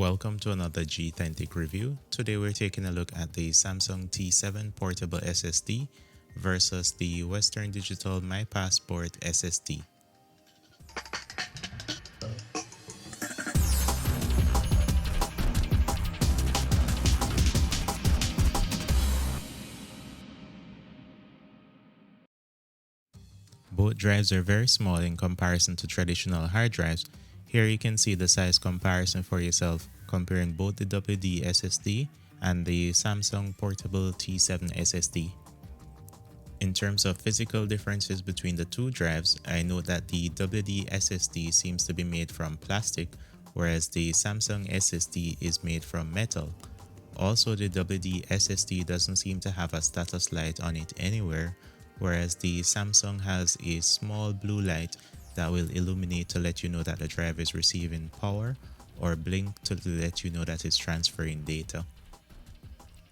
Welcome to another G-Thentic review. Today we're taking a look at the Samsung T7 Portable SSD versus the Western Digital My Passport SSD. Both drives are very small in comparison to traditional hard drives. Here you can see the size comparison for yourself, comparing both the WD SSD and the Samsung Portable T7 SSD. In terms of physical differences between the two drives, I note that the WD SSD seems to be made from plastic, whereas the Samsung SSD is made from metal. Also, the WD SSD doesn't seem to have a status light on it anywhere, whereas the Samsung has a small blue light that will illuminate to let you know that the drive is receiving power, or blink to let you know that it's transferring data.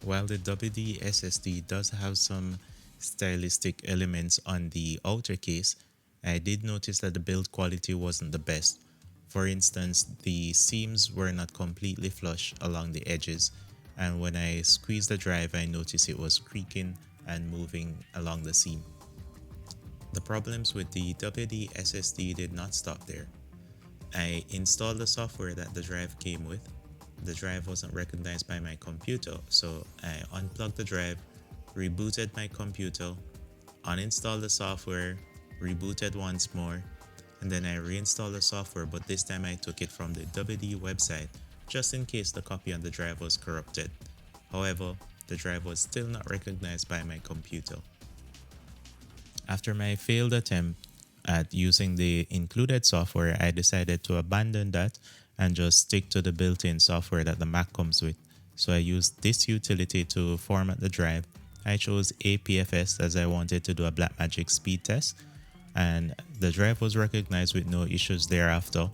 While the WD SSD does have some stylistic elements on the outer case, I did notice that the build quality wasn't the best. For instance, the seams were not completely flush along the edges, and when I squeezed the drive I noticed it was creaking and moving along the seam. The problems with the WD SSD did not stop there. I installed the software that the drive came with. The drive wasn't recognized by my computer, so I unplugged the drive, rebooted my computer, uninstalled the software, rebooted once more, and then I reinstalled the software, but this time I took it from the WD website just in case the copy on the drive was corrupted. However, the drive was still not recognized by my computer. After my failed attempt at using the included software, I decided to abandon that and just stick to the built-in software that the Mac comes with. So I used this utility to format the drive. I chose APFS as I wanted to do a Blackmagic speed test, and the drive was recognized with no issues thereafter.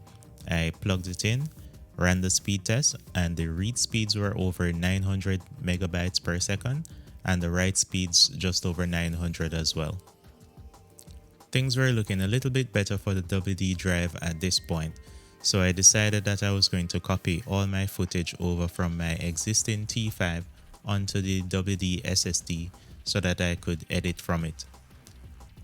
I plugged it in, ran the speed test, and the read speeds were over 900 megabytes per second and the write speeds just over 900 as well. Things were looking a little bit better for the WD drive at this point, so I decided that I was going to copy all my footage over from my existing T5 onto the WD SSD so that I could edit from it.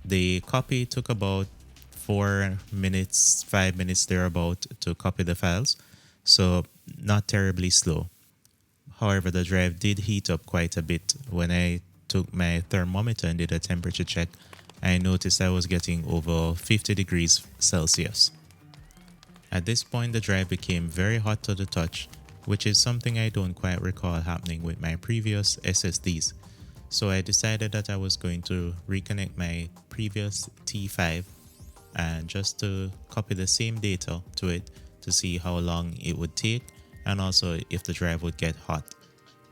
The copy took about 4 minutes, 5 minutes thereabout to copy the files, so not terribly slow. However, the drive did heat up quite a bit. When I took my thermometer and did a temperature check, I noticed I was getting over 50 degrees Celsius. At this point, the drive became very hot to the touch, which is something I don't quite recall happening with my previous SSDs. So I decided that I was going to reconnect my previous T5 and just to copy the same data to it to see how long it would take and also if the drive would get hot.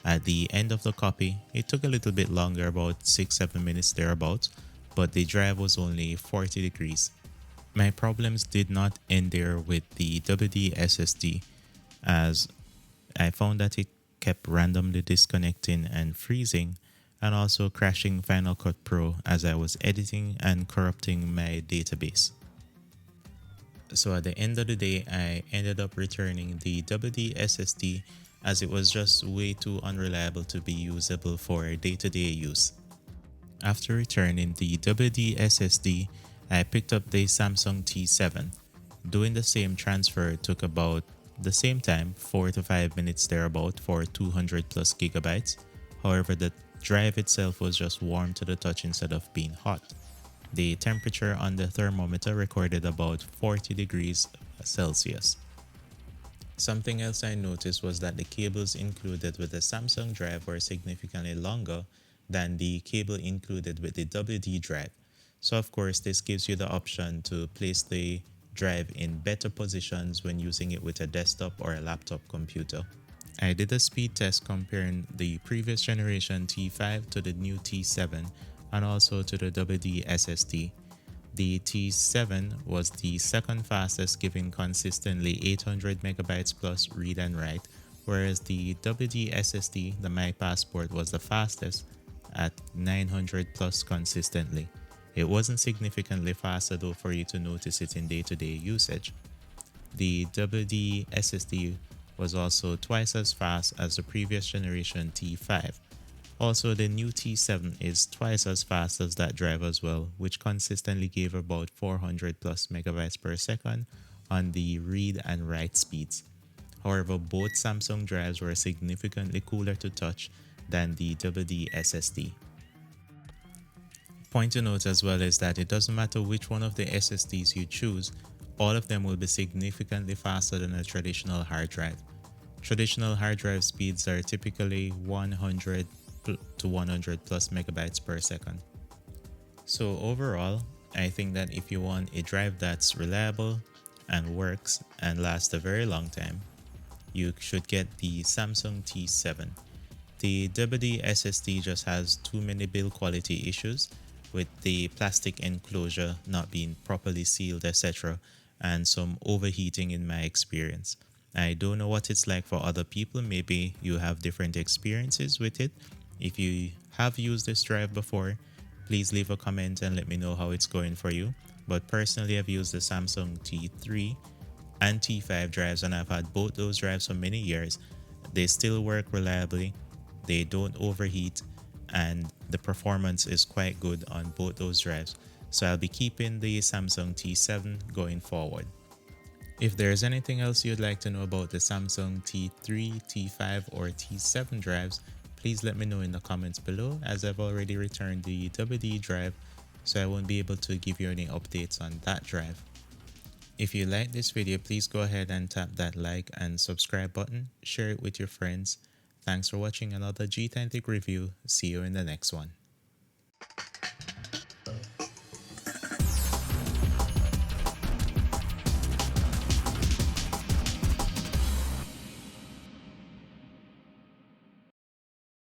At the end of the copy, it took a little bit longer, about 6-7 minutes thereabouts, but the drive was only 40 degrees. My problems did not end there with the WD SSD, as I found that it kept randomly disconnecting and freezing, and also crashing Final Cut Pro as I was editing and corrupting my database. So at the end of the day, I ended up returning the WD SSD as it was just way too unreliable to be usable for day-to-day use. After returning the WD SSD, I picked up the Samsung T7. Doing the same transfer took about the same time, 4 to 5 minutes thereabout for 200 plus gigabytes. However, the drive itself was just warm to the touch instead of being hot. The temperature on the thermometer recorded about 40 degrees Celsius. Something else I noticed was that the cables included with the Samsung drive were significantly longer than the cable included with the WD drive. So of course, this gives you the option to place the drive in better positions when using it with a desktop or a laptop computer. I did a speed test comparing the previous generation T5 to the new T7 and also to the WD SSD. The T7 was the second fastest, giving consistently 800 megabytes plus read and write, whereas the WD SSD, the My Passport, was the fastest at 900 plus consistently. It wasn't significantly faster though for you to notice it in day-to-day usage. The WD SSD was also twice as fast as the previous generation T5. Also, the new T7 is twice as fast as that drive as well, which consistently gave about 400 plus megabytes per second on the read and write speeds. However, both Samsung drives were significantly cooler to touch than the WD SSD. Point to note as well is that it doesn't matter which one of the SSDs you choose, all of them will be significantly faster than a traditional hard drive. Traditional hard drive speeds are typically 100 to 100 plus megabytes per second. So overall, I think that if you want a drive that's reliable and works and lasts a very long time, you should get the Samsung T7. The WD SSD just has too many build quality issues with the plastic enclosure not being properly sealed, etc., and some overheating in my experience. I don't know what it's like for other people. Maybe you have different experiences with it. If you have used this drive before, please leave a comment and let me know how it's going for you. But personally, I've used the Samsung T3 and T5 drives, and I've had both those drives for many years. They still work reliably, they don't overheat, and the performance is quite good on both those drives. So I'll be keeping the Samsung T7 going forward. If there's anything else you'd like to know about the Samsung T3, T5, or T7 drives, please let me know in the comments below, as I've already returned the WD drive, so I won't be able to give you any updates on that drive. If you like this video, please go ahead and tap that like and subscribe button, share it with your friends. Thanks for watching another G10 Tech review. See you in the next one.